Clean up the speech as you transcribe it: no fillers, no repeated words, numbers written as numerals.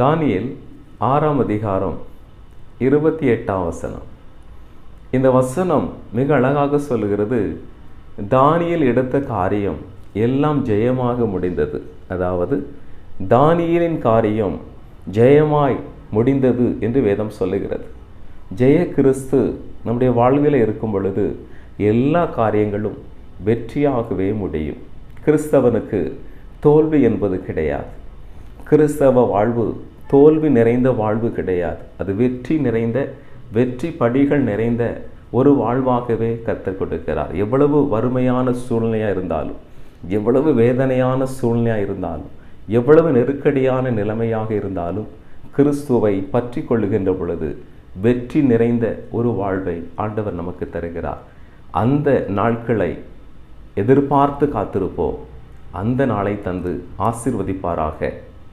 தானியேல் 6ஆம் அதிகாரம் 28ஆம் வசனம். இந்த வசனம் மிக அழகாக சொல்லுகிறது, தானியேல் எடுத்த காரியம் எல்லாம் ஜெயமாக முடிந்தது. அதாவது தானியேலின் காரியம் ஜெயமாய் முடிந்தது என்று வேதம் சொல்லுகிறது. ஜெய கிறிஸ்து நம்முடைய வாழ்வில் இருக்கும் பொழுது எல்லா காரியங்களும் வெற்றியாகவே முடியும். கிறிஸ்தவனுக்கு தோல்வி என்பது கிடையாது. கிறிஸ்தவ வாழ்வு தோல்வி நிறைந்த வாழ்வு கிடையாது. அது வெற்றி நிறைந்த, வெற்றி படிகள் நிறைந்த ஒரு வாழ்வாகவே கர்த்தர் கொடுக்கிறார். எவ்வளவு வறுமையான சூழ்நிலையாக இருந்தாலும், எவ்வளவு வேதனையான சூழ்நிலையாக இருந்தாலும், எவ்வளவு நெருக்கடியான நிலைமையாக இருந்தாலும், கிறிஸ்துவை பற்றி கொள்ளுகின்ற பொழுது வெற்றி நிறைந்த ஒரு வாழ்வை ஆண்டவர் நமக்கு தருகிறார். அந்த நாட்களை எதிர்பார்த்து காத்திருப்போம். அந்த நாளை தந்து ஆசீர்வதிப்பாராக.